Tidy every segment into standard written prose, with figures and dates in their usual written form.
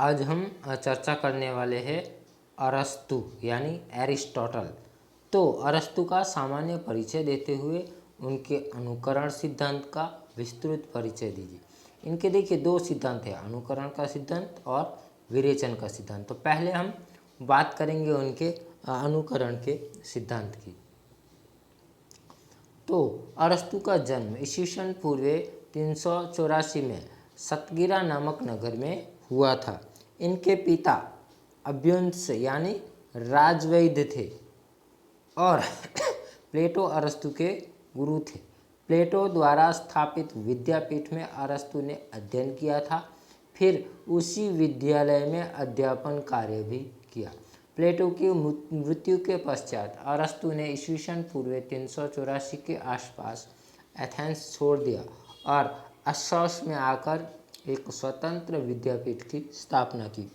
आज हम चर्चा करने वाले हैं अरस्तु यानी एरिस्टोटल। तो अरस्तु का सामान्य परिचय देते हुए उनके अनुकरण सिद्धांत का विस्तृत परिचय दीजिए। इनके देखिए दो सिद्धांत हैं, अनुकरण का सिद्धांत और विरेचन का सिद्धांत। तो पहले हम बात करेंगे उनके अनुकरण के सिद्धांत की। तो अरस्तु का जन्म ईस्वीसन पूर्व 384 में सतगिरा नामक नगर में हुआ था। इनके पिता अभ्युंस यानी राजवैद्य थे और प्लेटो अरस्तु के गुरु थे। प्लेटो द्वारा स्थापित विद्यापीठ में अरस्तु ने अध्ययन किया था, फिर उसी विद्यालय में अध्यापन कार्य भी किया। प्लेटो की मृत्यु के पश्चात अरस्तु ने ईस्वीसन पूर्व 384 के आसपास एथेंस छोड़ दिया और अस्सोस में आकर एक स्वतंत्र विद्यापीठ की स्थापना की।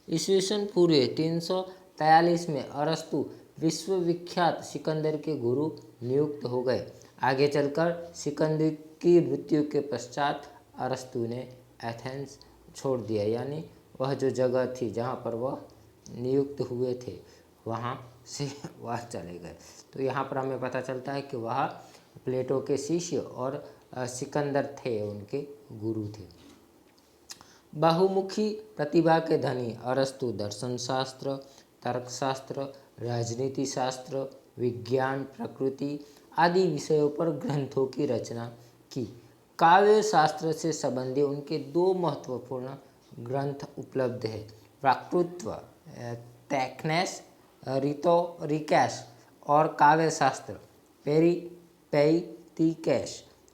ईस्वीसन पूर्व 343 में अरस्तु विश्वविख्यात सिकंदर के गुरु नियुक्त हो गए। आगे चलकर सिकंदर की मृत्यु के पश्चात अरस्तु ने एथेंस छोड़ दिया, यानी वह जो जगह थी जहाँ पर वह नियुक्त हुए थे वहाँ से वह चले गए। तो यहाँ पर हमें पता चलता है कि वह प्लेटो के शिष्य और सिकंदर थे, उनके गुरु थे। बहुमुखी प्रतिभा के धनी अरस्तु दर्शन शास्त्र, तर्कशास्त्र, राजनीति शास्त्र, विज्ञान, प्रकृति आदि विषयों पर ग्रंथों की रचना की। काव्य शास्त्र से संबंधित उनके दो महत्वपूर्ण ग्रंथ उपलब्ध है, प्राकृत्व टेक्नेस रिटोरिकस और काव्य शास्त्र पेरिपेटिकस।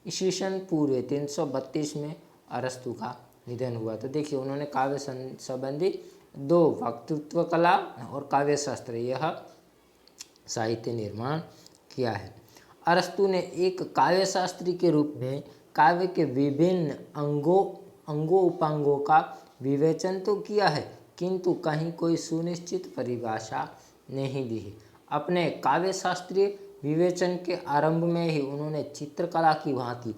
ईस्वीसन पूर्व 332 में अरस्तु का निधन हुआ। तो देखिए उन्होंने काव्य संबंधी दो, वक्तृत्व कला और काव्य शास्त्र, यह साहित्य निर्माण किया है। अरस्तु ने एक काव्य शास्त्री के रूप में काव्य के विभिन्न अंगों उपांगों का विवेचन तो किया है, किंतु कहीं कोई सुनिश्चित परिभाषा नहीं दी है। अपने काव्य शास्त्रीय विवेचन के आरंभ में ही उन्होंने चित्रकला की भांति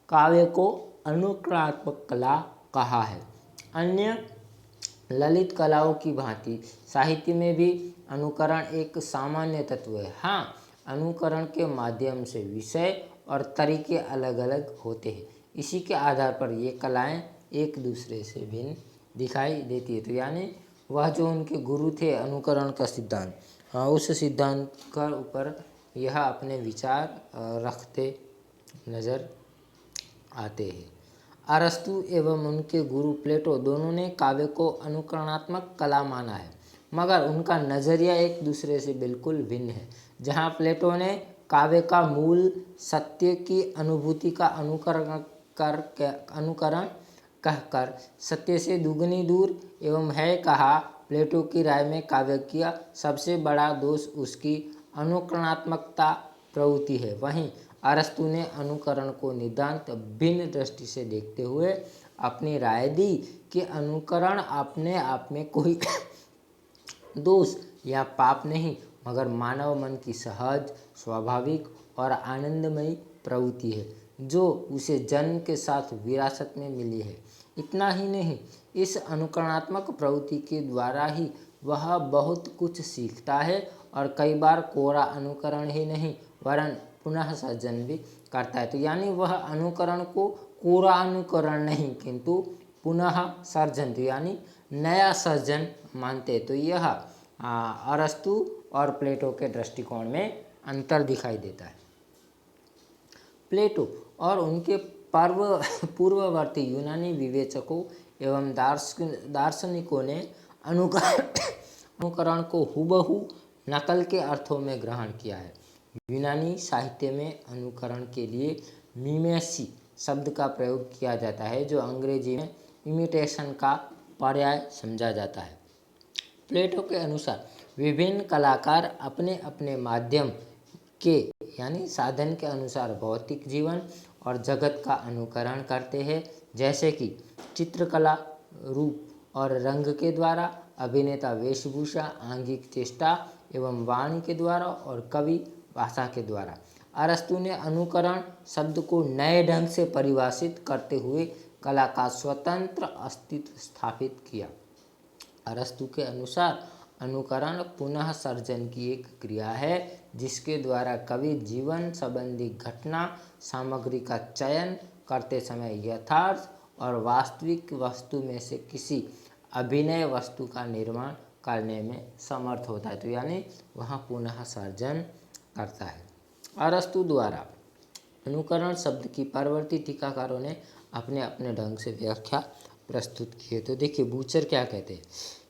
काव्य को अनुकरणात्मक कला कहा है। अन्य ललित कलाओं की भांति साहित्य में भी अनुकरण एक सामान्य तत्व है। हाँ, अनुकरण के माध्यम से विषय और तरीके अलग अलग होते हैं, इसी के आधार पर ये कलाएं एक दूसरे से भिन्न दिखाई देती है। तो यानी वह जो उनके गुरु थे अनुकरण का सिद्धांत, उस सिद्धांत का ऊपर यह अपने विचार रखते नज़र आते हैं। अरस्तु एवं उनके गुरु प्लेटो दोनों ने काव्य को अनुकरणात्मक कला माना है, मगर उनका नज़रिया एक दूसरे से बिल्कुल भिन्न है। जहाँ प्लेटो ने काव्य का मूल सत्य की अनुभूति का अनुकरण कहकर सत्य से दुगनी दूर एवं है कहा, प्लेटो की राय में काव्य का सबसे बड़ा दोष उसकी अनुकरणात्मकता प्रवृत्ति है। वहीं अरस्तु ने अनुकरण को नितांत भिन्न दृष्टि से देखते हुए अपनी राय दी कि अनुकरण अपने आप में कोई दोष या पाप नहीं, मगर मानव मन की सहज, स्वाभाविक और आनंदमयी प्रवृत्ति है, जो उसे जन्म के साथ विरासत में मिली है। इतना ही नहीं, इस अनुकरणात्मक प्रवृत्ति के द्वारा ही वह बहुत कुछ सीखता है और कई बार कोरा अनुकरण ही नहीं वरन पुनः सर्जन भी करता है। तो यानी वह अनुकरण को कोरा अनुकरण नहीं किंतु पुनः सर्जन, तो यानी नया सर्जन मानते। तो यह अरस्तु और प्लेटो के दृष्टिकोण में अंतर दिखाई देता है। प्लेटो और उनके पूर्ववर्ती यूनानी विवेचकों एवं दार्शनिकों ने अनुकरण को हुबहू नकल के अर्थों में ग्रहण किया है। यूनानी साहित्य में अनुकरण के लिए मिमेसी शब्द का प्रयोग किया जाता है, जो अंग्रेजी में इमिटेशन का पर्याय समझा जाता है। प्लेटो के अनुसार विभिन्न कलाकार अपने अपने माध्यम के यानी साधन के अनुसार भौतिक जीवन और जगत का अनुकरण करते हैं, जैसे कि चित्रकला रूप और रंग के द्वारा, अभिनेता वेशभूषा, आंगिक चेष्टा एवं वाणी के द्वारा और कवि भाषा के द्वारा। अरस्तु ने अनुकरण शब्द को नए ढंग से परिभाषित करते हुए कला का स्वतंत्र अस्तित्व स्थापित किया। अरस्तु के अनुसार अनुकरण पुनः सर्जन की एक क्रिया है जिसके द्वारा कवि जीवन संबंधी घटना सामग्री का चयन करते समय यथार्थ और वास्तविक वस्तु में से किसी अभिनय वस्तु का निर्माण करने में समर्थ होता है। तो यानी वह पुनः सर्जन करता है। अरस्तु द्वारा अनुकरण शब्द की परवर्ती टीकाकारों ने अपने अपने ढंग से व्याख्या प्रस्तुत की है। तो देखिए बूचर क्या कहते हैं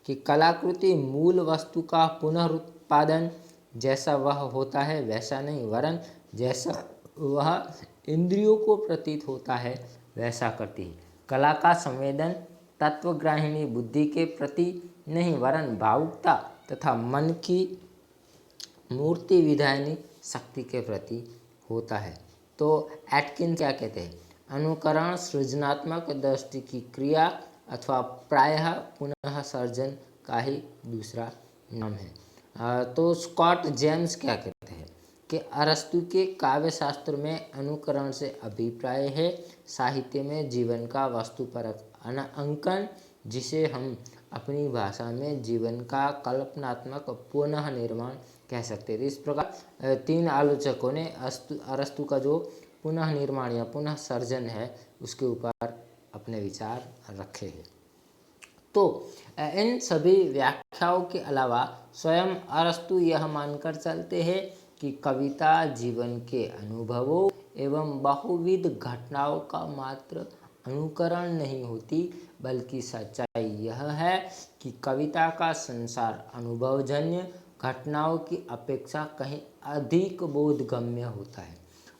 कि कलाकृति मूल वस्तु का पुनरुत्पादन जैसा वह होता है वैसा नहीं, वरन जैसा वह इंद्रियों को प्रतीत होता है वैसा करती है। कला का संवेदन तत्वग्राहिणी बुद्धि के प्रति नहीं, वरन भावुकता तथा मन की मूर्ति विधायनी शक्ति के प्रति होता है। तो एटकिन क्या कहते हैं, अनुकरण सृजनात्मक दृष्टि की क्रिया अथवा प्रायः पुनः सर्जन का ही दूसरा नाम है। तो स्कॉट जेम्स क्या कहते हैं कि अरस्तु के काव्य शास्त्र में अनुकरण से अभिप्राय है साहित्य में जीवन का वस्तुपरक अंकन, जिसे हम अपनी भाषा में जीवन का कल्पनात्मक पुनः निर्माण कह सकते हैं। इस प्रकार तीन आलोचकों ने अरस्तु का जो पुनः निर्माण या पुनः सर्जन है उसके ऊपर अपने विचार रखे हैं। तो इन सभी व्याख्याओं के अलावा स्वयं अरस्तु यह मानकर चलते हैं कि कविता जीवन के अनुभवों एवं बहुविध घटनाओं का मात्र अनुकरण नहीं होती, बल्कि सच्चाई यह है कि कविता का संसार अनुभवजन्य घटनाओं की अपेक्षा कहीं अधिक बोधगम्य होता है।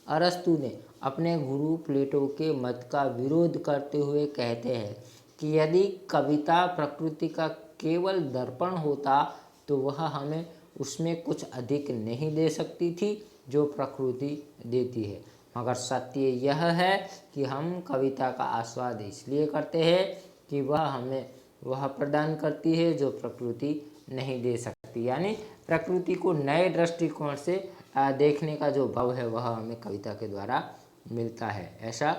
अरस्तु ने अपने गुरु प्लेटो के मत का विरोध करते हुए कहते हैं कि यदि कविता प्रकृति का केवल दर्पण होता तो वह हमें उसमें कुछ अधिक नहीं दे सकती थी जो प्रकृति देती है, मगर सत्य यह है कि हम कविता का आस्वाद इसलिए करते हैं कि वह हमें वह प्रदान करती है जो प्रकृति नहीं दे सकती। यानी प्रकृति को नए दृष्टिकोण से देखने का जो भाव है वह हमें कविता के द्वारा मिलता है, ऐसा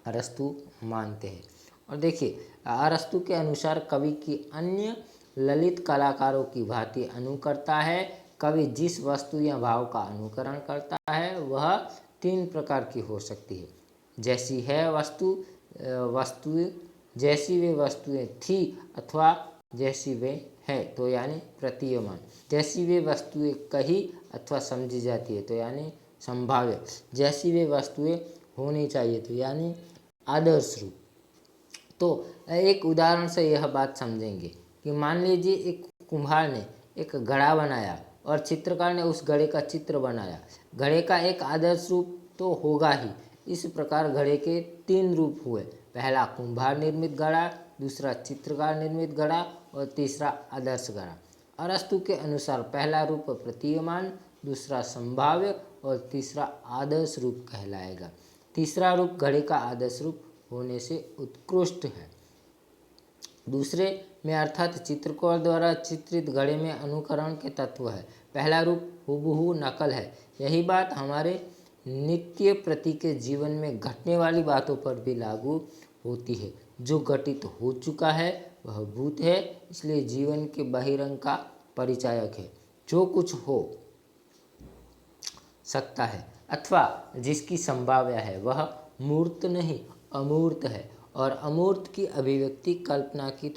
अरस्तु मानते हैं। और देखिए अरस्तु के अनुसार कवि की अन्य ललित कलाकारों की भांति अनुकरता है। कवि जिस वस्तु या भाव का अनुकरण करता है वह तीन प्रकार की हो सकती है। जैसी है वस्तुएं जैसी वे वस्तुएं थी अथवा जैसी वे है, तो यानी प्रतीयमान। जैसी वे वस्तुएं कही अथवा समझी जाती है, तो यानी संभाव्य। जैसी वे वस्तुएं होनी चाहिए, तो यानी आदर्श रूप। तो एक उदाहरण से यह बात समझेंगे कि मान लीजिए एक कुम्हार ने एक घड़ा बनाया और चित्रकार ने उस घड़े का चित्र बनाया। घड़े का एक आदर्श रूप तो होगा ही। इस प्रकार घड़े के तीन रूप हुए, पहला कुम्हार निर्मित घड़ा, दूसरा चित्रकार निर्मित घड़ा और तीसरा आदर्श घड़ा। अरस्तु के अनुसार पहला रूप प्रतीयमान, दूसरा संभाव्य और तीसरा आदर्श रूप कहलाएगा। तीसरा रूप घड़े का आदर्श रूप होने से उत्कृष्ट है। दूसरे में अर्थात चित्रकार द्वारा चित्रित घड़े में अनुकरण के तत्व है। पहला रूप हूबहू नकल है। यही बात हमारे नित्य प्रति के जीवन में घटने वाली बातों पर भी लागू होती है। जो घटित हो चुका है वह भूत है, इसलिए जीवन के बहिरंग का परिचायक है। जो कुछ हो सकता है अथवा जिसकी संभावना है वह मूर्त नहीं अमूर्त है, और अमूर्त की अभिव्यक्ति कल्पना की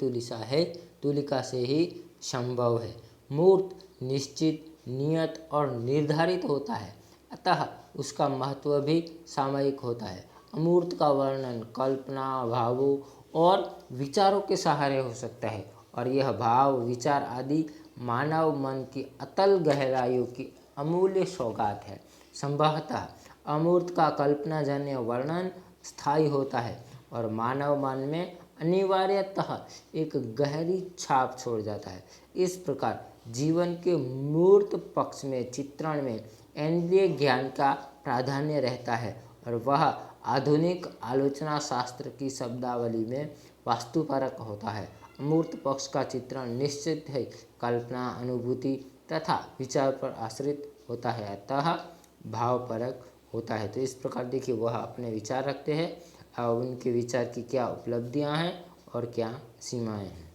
तुलिका से ही संभव है। मूर्त निश्चित, नियत और निर्धारित होता है, अतः उसका महत्व भी सामयिक होता है। अमूर्त का वर्णन कल्पना, भावों और विचारों के सहारे हो सकता है, और यह भाव विचार आदि मानव मन की अतल गहराइयों की अमूल्य सौगात है। संभवतः अमूर्त का कल्पनाजन्य वर्णन स्थायी होता है और मानव मन में अनिवार्यतः एक गहरी छाप छोड़ जाता है। इस प्रकार जीवन के मूर्त पक्ष में चित्रण में इंद्रिय ज्ञान का प्राधान्य रहता है, और वह आधुनिक आलोचना शास्त्र की शब्दावली में वास्तुपरक होता है। अमूर्त पक्ष का चित्रण निश्चित है कल्पना, अनुभूति तथा विचार पर आश्रित होता है, अतः भावपरक होता है। तो इस प्रकार देखिए वह अपने विचार रखते हैं उनके विचार की क्या उपलब्धियां हैं और क्या सीमाएं हैं।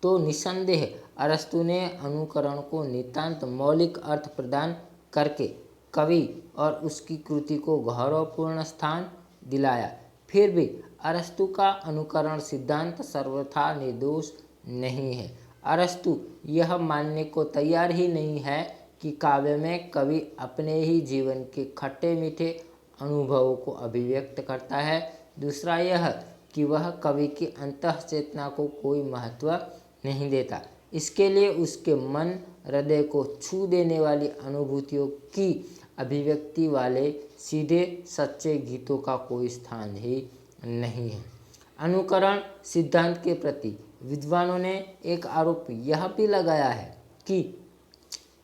तो निसंदेह अरस्तु ने अनुकरण को नितांत मौलिक अर्थ प्रदान करके कवि और उसकी कृति को गौरवपूर्ण स्थान दिलाया। फिर भी अरस्तु का अनुकरण सिद्धांत सर्वथा निर्दोष नहीं है। अरस्तु यह मानने को तैयार ही नहीं है कि काव्य में कवि अपने ही जीवन के खट्टे मीठे अनुभवों को अभिव्यक्त करता है। दूसरा यह कि वह कवि की अंतःचेतना को कोई महत्व नहीं देता। इसके लिए उसके मन हृदय को छू देने वाली अनुभूतियों की अभिव्यक्ति वाले सीधे सच्चे गीतों का कोई स्थान ही नहीं है। अनुकरण सिद्धांत के प्रति विद्वानों ने एक आरोप यह भी लगाया है कि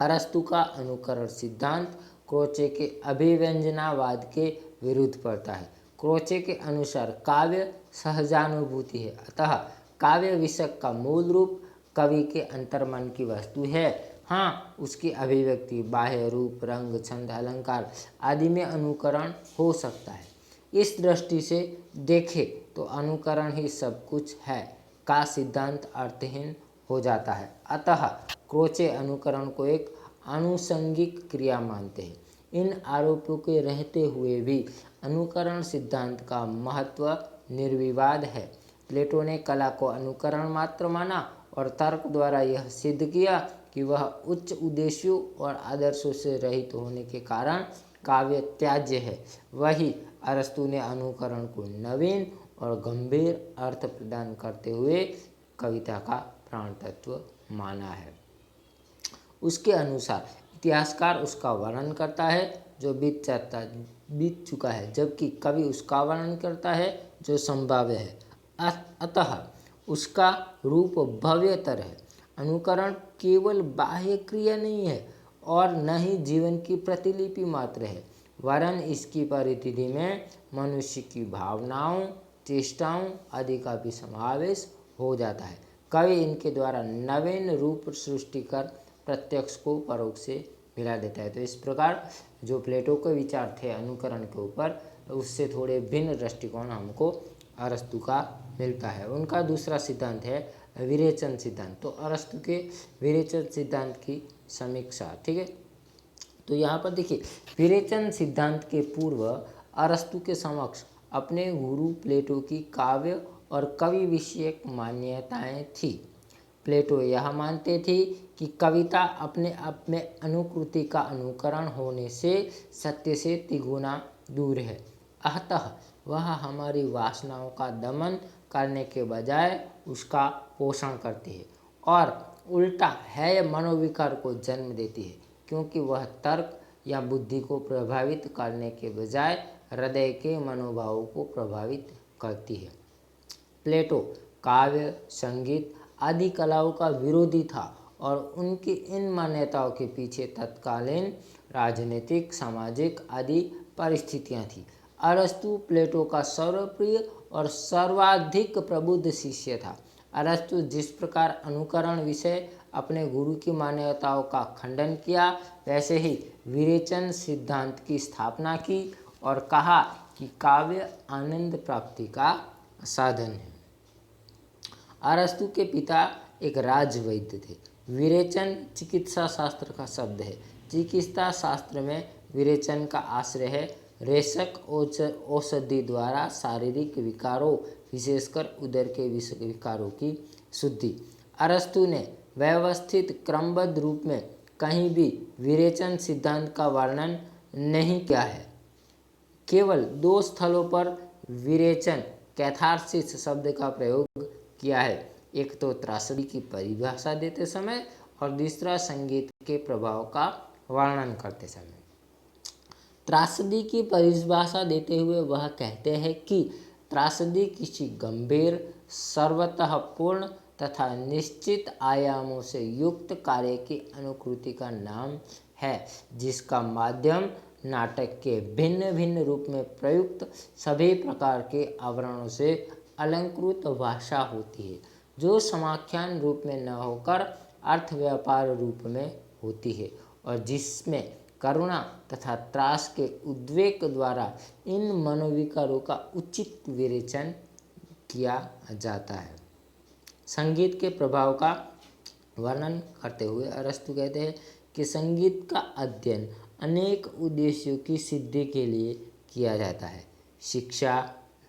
अरस्तु का अनुकरण सिद्धांत क्रोचे के अभिव्यंजनावाद के विरुद्ध पड़ता है। क्रोचे के अनुसार काव्य सहजानुभूति है, अतः काव्य विषय का मूल रूप कवि के अंतर्मन की वस्तु है। हाँ, उसकी अभिव्यक्ति बाह्य रूप, रंग, छंद, अलंकार आदि में अनुकरण हो सकता है। इस दृष्टि से देखें तो अनुकरण ही सब कुछ है का सिद्धांत अर्थहीन हो जाता है। अतः क्रोचे अनुकरण को एक आनुषंगिक क्रिया मानते हैं। इन आरोपों के रहते हुए भी अनुकरण सिद्धांत का महत्व निर्विवाद है। प्लेटो ने कला को अनुकरण मात्र माना और तर्क द्वारा यह सिद्ध किया कि वह उच्च उद्देश्यों और आदर्शों से रहित होने के कारण काव्य त्याज्य है। वही अरस्तु ने अनुकरण को नवीन और गंभीर अर्थ प्रदान करते हुए कविता का प्राण तत्व माना है। उसके अनुसार इतिहासकार उसका वर्णन करता है जो बीत चुका है, जबकि कवि उसका वर्णन करता है जो संभाव्य है। अतः उसका रूप भव्यतर है। अनुकरण केवल बाह्य क्रिया नहीं है और न ही जीवन की प्रतिलिपि मात्र है, वरन इसकी परिधि में मनुष्य की भावनाओं, चेष्टाओं आदि का भी समावेश हो जाता है। कवि इनके द्वारा नवीन रूप सृष्टि कर प्रत्यक्ष को परोक्ष से मिला देता है। तो इस प्रकार जो प्लेटो के विचार थे अनुकरण के ऊपर, उससे थोड़े भिन्न दृष्टिकोण हमको अरस्तु का मिलता है। उनका दूसरा सिद्धांत है विरेचन सिद्धांत। तो अरस्तु के विरेचन सिद्धांत की समीक्षा, ठीक है। तो यहाँ पर देखिए, विरेचन सिद्धांत के पूर्व अरस्तु के समक्ष अपने गुरु प्लेटो की काव्य और कवि विषयक मान्यताएं थी। प्लेटो यह मानते थे कि कविता अपने आप में अनुकृति का अनुकरण होने से सत्य से तिगुना दूर है। अतः वह हमारी वासनाओं का दमन करने के बजाय उसका पोषण करती है और उल्टा है मनोविकार को जन्म देती है, क्योंकि वह तर्क या बुद्धि को प्रभावित करने के बजाय हृदय के मनोभावों को प्रभावित करती है। प्लेटो काव्य, संगीत आदि कलाओं का विरोधी था और उनकी इन मान्यताओं के पीछे तत्कालीन राजनीतिक, सामाजिक आदि परिस्थितियां थीं। अरस्तु प्लेटो का सर्वप्रिय और सर्वाधिक प्रबुद्ध शिष्य था। अरस्तु जिस प्रकार अनुकरण विषय अपने गुरु की मान्यताओं का खंडन किया, वैसे ही विरेचन सिद्धांत की स्थापना की और कहा कि काव्य आनंद प्राप्ति का साधन है। अरस्तु के पिता एक राजवैद्य थे। विरेचन चिकित्सा शास्त्र का शब्द है। चिकित्सा शास्त्र में विरेचन का आश्रय है रेशक औषधि द्वारा शारीरिक विकारों, विशेषकर उदर के विकारों की शुद्धि। अरस्तु ने व्यवस्थित क्रमबद्ध रूप में कहीं भी विरेचन सिद्धांत का वर्णन नहीं किया है। केवल 2 स्थलों पर विरेचन कैथारसिस शब्द का प्रयोग किया है। एक तो त्रासदी की परिभाषा देते समय और दूसरा संगीत के प्रभाव का वर्णन करते समय। त्रासदी की परिभाषा देते हुए वह कहते हैं कि त्रासदी किसी गंभीर, सर्वतः पूर्ण तथा निश्चित आयामों से युक्त कार्य की अनुकृति का नाम है, जिसका माध्यम नाटक के भिन्न भिन्न रूप में प्रयुक्त सभी प्रकार के आवरणों से अलंकृत भाषा होती है, जो समाख्यान रूप में न होकर अर्थ व्यापार रूप में होती है और जिसमें करुणा तथा त्रास के उद्वेग द्वारा इन मनोविकारों का उचित विवेचन किया जाता है। संगीत के प्रभाव का वर्णन करते हुए अरस्तु कहते हैं कि संगीत का अध्ययन अनेक उद्देश्यों की सिद्धि के लिए किया जाता है। शिक्षा,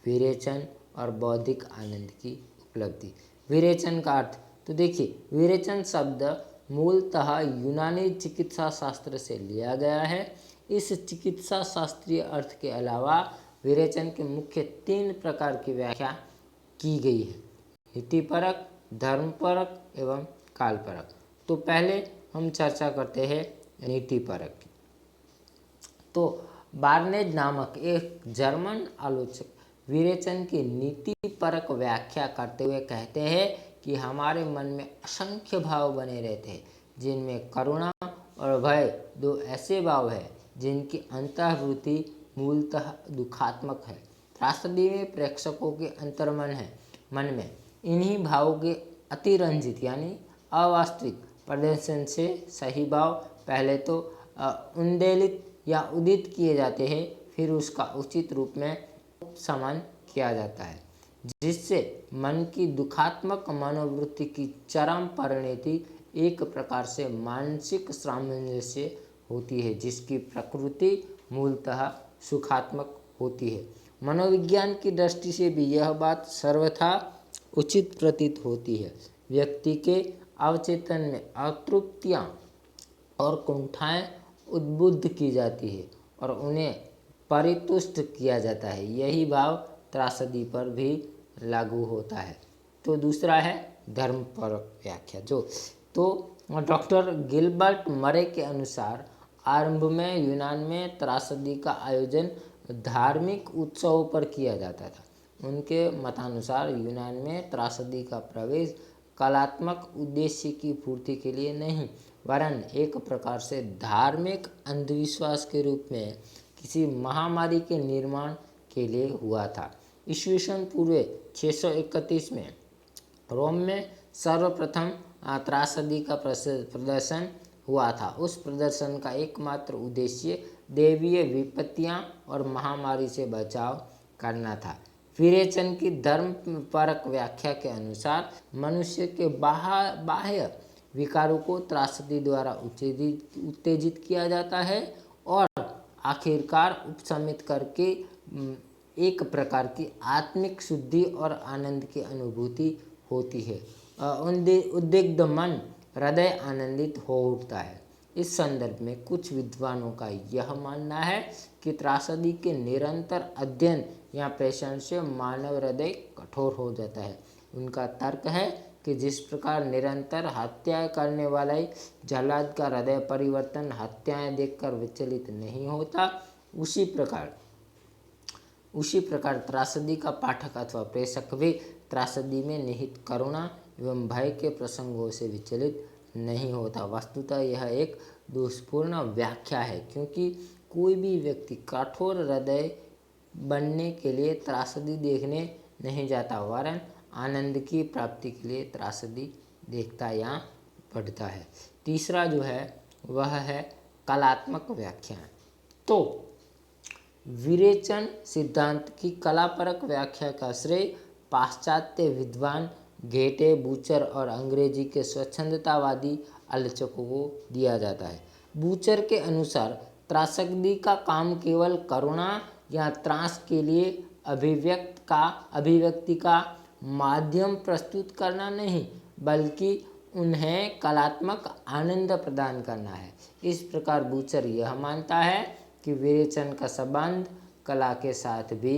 विरेचन और बौद्धिक आनंद की उपलब्धि। विरेचन का अर्थ तो देखिए, विरेचन शब्द मूलतः यूनानी चिकित्सा शास्त्र से लिया गया है। इस चिकित्सा शास्त्रीय अर्थ के अलावा विरेचन के मुख्य 3 प्रकार की व्याख्या की गई है: नीतिपरक, धर्मपरक एवं कालपरक। तो पहले हम चर्चा करते हैं नीतिपरक की। तो बार्नेज नामक एक जर्मन आलोचक विरेचन की नीतिपरक व्याख्या करते हुए कहते हैं कि हमारे मन में असंख्य भाव बने रहते हैं, जिनमें करुणा और भय 2 ऐसे भाव हैं जिनकी अंतर्वृत्ति मूलतः दुखात्मक है। त्रासदी में प्रेक्षकों के अंतर्मन है मन में इन्हीं भावों के अतिरंजित यानी अवास्तविक प्रदर्शन से सही भाव पहले तो उन्देलित या उदित किए जाते हैं, फिर उसका उचित रूप में उपशमन किया जाता है, जिससे मन की दुखात्मक मनोवृत्ति की चरम परिणति एक प्रकार से मानसिक सामंजस्य होती है, जिसकी प्रकृति मूलतः सुखात्मक होती है। मनोविज्ञान की दृष्टि से भी यह बात सर्वथा उचित प्रतीत होती है। व्यक्ति के अवचेतन में अतृप्तियाँ और कुंठाएं उद्बुद्ध की जाती है और उन्हें परितुष्ट किया जाता है। यही भाव त्रासदी पर भी लागू होता है। तो दूसरा है धर्मपरक व्याख्या। डॉक्टर गिलबर्ट मरे के अनुसार आरंभ में यूनान में त्रासदी का आयोजन धार्मिक उत्सवों पर किया जाता था। उनके मतानुसार यूनान में त्रासदी का प्रवेश कलात्मक उद्देश्य की पूर्ति के लिए नहीं, वरन एक प्रकार से धार्मिक अंधविश्वास के रूप में किसी महामारी के निर्माण के लिए हुआ था। ईस्वीसन पूर्व 631 में रोम में सर्वप्रथम त्रासदी का प्रदर्शन हुआ था। उस प्रदर्शन का एकमात्र उद्देश्य दैवीय विपत्तियां और महामारी से बचाव करना था। विरेचन की धर्मपरक व्याख्या के अनुसार मनुष्य के बाह्य विकारों को त्रासदी द्वारा उत्तेजित किया जाता है और आखिरकार उपशमित करके एक प्रकार की आत्मिक शुद्धि और आनंद की अनुभूति होती है। उद्विग्न मन हृदय आनंदित हो उठता है। इस संदर्भ में कुछ विद्वानों का यह मानना है कि त्रासदी के निरंतर अध्ययन या प्रेषण से मानव हृदय कठोर हो जाता है। उनका तर्क है कि जिस प्रकार निरंतर हत्याएं करने वाले जल्लाद का हृदय परिवर्तन हत्याएं देखकर विचलित नहीं होता, उसी प्रकार त्रासदी का पाठक अथवा प्रेषक भी त्रासदी में निहित करुणा एवं भय के प्रसंगों से विचलित नहीं होता। वस्तुतः यह एक दोषपूर्ण व्याख्या है, क्योंकि कोई भी व्यक्ति कठोर हृदय बनने के लिए त्रासदी देखने नहीं जाता, वरन आनंद की प्राप्ति के लिए त्रासदी देखता या पढ़ता है। तीसरा जो है वह है कलात्मक व्याख्या। तो विरेचन सिद्धांत की कलापरक व्याख्या का श्रेय पाश्चात्य विद्वान गेटे, बूचर और अंग्रेजी के स्वच्छंदतावादी आलोचकों को दिया जाता है। बूचर के अनुसार त्रासदी का काम केवल करुणा या त्रास के लिए अभिव्यक्ति का माध्यम प्रस्तुत करना नहीं, बल्कि उन्हें कलात्मक आनंद प्रदान करना है। इस प्रकार बूचर यह मानता है कि विरेचन का संबंध कला के साथ भी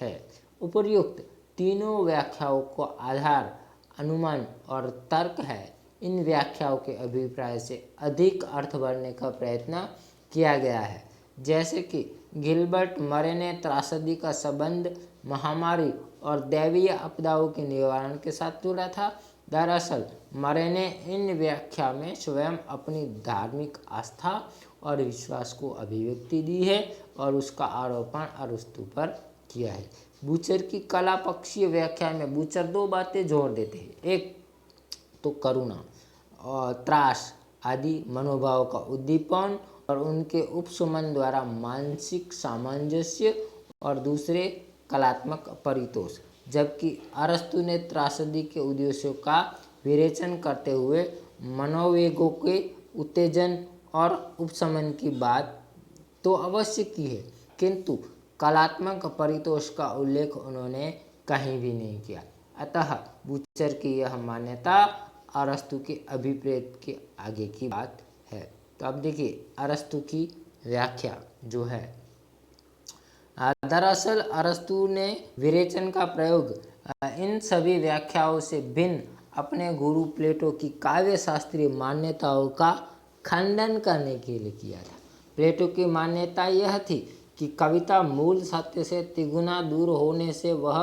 है। उपर्युक्त तीनों व्याख्याओं को आधार, अनुमान और तर्क है। इन व्याख्याओं के अभिप्राय से अधिक अर्थ भरने का प्रयत्न किया गया है। जैसे कि गिलबर्ट मरे ने त्रासदी का संबंध महामारी और दैवीय आपदाओं के निवारण के साथ जोड़ा था। दरअसल मरे ने इन व्याख्या में स्वयं अपनी धार्मिक आस्था और विश्वास को अभिव्यक्ति दी है और उसका आरोपण अरस्तु पर किया है। बूचर की कला पक्षीय व्याख्या में बूचर 2 बातें जोड़ देते हैं। एक तो करुणा और त्रास आदि मनोभाव का उद्दीपन और उनके उपशमन द्वारा मानसिक सामंजस्य और दूसरे कलात्मक परितोष। जबकि अरस्तु ने त्रासदी के उद्देश्यों का विवेचन करते हुए मनोवेगों के उत्तेजन और उपशमन की बात तो अवश्य की है, किंतु कलात्मक परितोष का उल्लेख उन्होंने कहीं भी नहीं किया। अतः बूचर की यह मान्यता अरस्तु के अभिप्रेत के आगे की बात है। तो अब देखिए अरस्तु की व्याख्या जो है, दरअसल अरस्तु ने विरेचन का प्रयोग इन सभी व्याख्याओं से भिन्न अपने गुरु प्लेटो की काव्य शास्त्रीय मान्यताओं का खंडन करने के लिए किया था। प्लेटो की मान्यता यह थी कि कविता मूल सत्य से तिगुना दूर होने से वह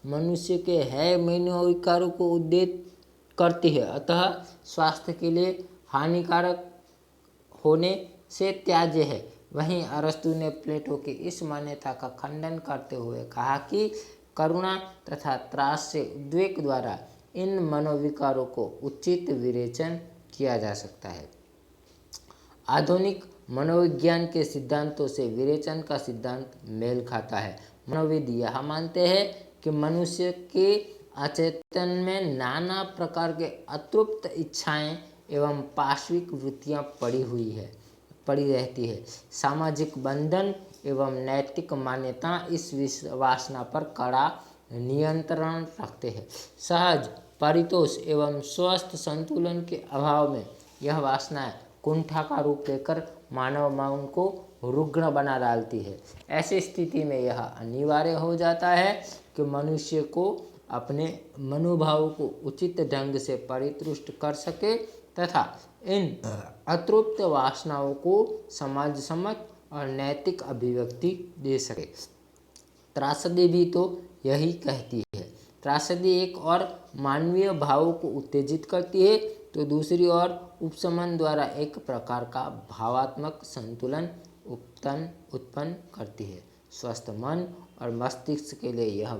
मनुष्य के है मनोविकारों को उद्देत करती है, अतः स्वास्थ्य के लिए हानिकारक होने से त्याज्य है। वहीं अरस्तु ने प्लेटो की इस मान्यता का खंडन करते हुए कहा कि करुणा तथा त्रास से उद्वेग द्वारा इन मनोविकारों को उचित विवेचन किया जा सकता है। आधुनिक मनोविज्ञान के सिद्धांतों से विवेचन का सिद्धांत मेल खाता है। मनोविद यह मानते हैं कि मनुष्य के अचेतन में नाना प्रकार के अतृप्त इच्छाएं एवं पाशविक वृत्तियां पड़ी रहती है। सामाजिक बंधन एवं नैतिक मान्यता इस वासना पर कड़ा नियंत्रण रखते हैं। सहज परितोष एवं स्वस्थ संतुलन के अभाव में यह वासनाएं कुंठा का रूप लेकर मानव मन को रुग्ण बना डालती है। ऐसी स्थिति में यह अनिवार्य हो जाता है कि मनुष्य को अपने मनोभाव को उचित ढंग से परितुष्ट कर सके तथा इन अतृप्त वासनाओं को समाज सम्मत और नैतिक अभिव्यक्ति दे सके। त्रासदी भी तो यही कहती है। त्रासदी एक और मानवीय भावों को उत्तेजित करती है तो दूसरी ओर उपशमन द्वारा एक प्रकार का भावात्मक संतुलन उत्पन्न करती है। स्वस्थ मन और मस्तिष्क के लिए यह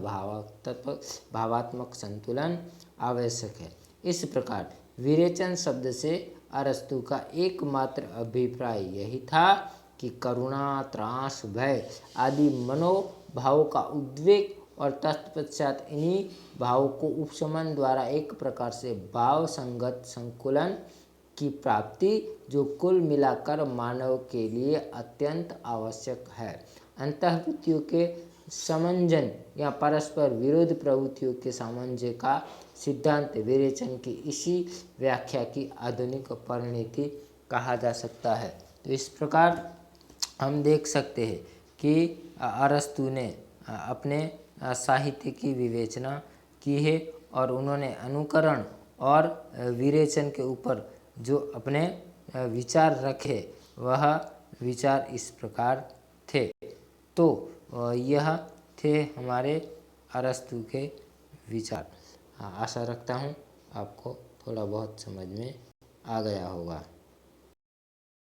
भावात्मक संतुलन आवश्यक है। इस प्रकार विरेचन शब्द से अरस्तु का एकमात्र अभिप्राय यही था कि करुणा, त्रास, भय आदि मनोभावों का उद्वेग और तत्पश्चात इन्हीं भावों को उपशमन द्वारा एक प्रकार से भाव संगत संकुलन की प्राप्ति, जो कुल मिलाकर मानव के लिए अत्यंत आवश्यक है। अंतःवृत्तियों के समंजन या परस्पर विरोध प्रवृत्तियों के सामंजस्य का सिद्धांत विरेचन की इसी व्याख्या की आधुनिक परिणति कहा जा सकता है। तो इस प्रकार हम देख सकते हैं कि अरस्तु ने अपने साहित्य की विवेचना की है और उन्होंने अनुकरण और विरेचन के ऊपर जो अपने विचार रखे वह विचार इस प्रकार थे। तो यह थे हमारे अरस्तु के विचार। आशा रखता हूँ आपको थोड़ा बहुत समझ में आ गया होगा।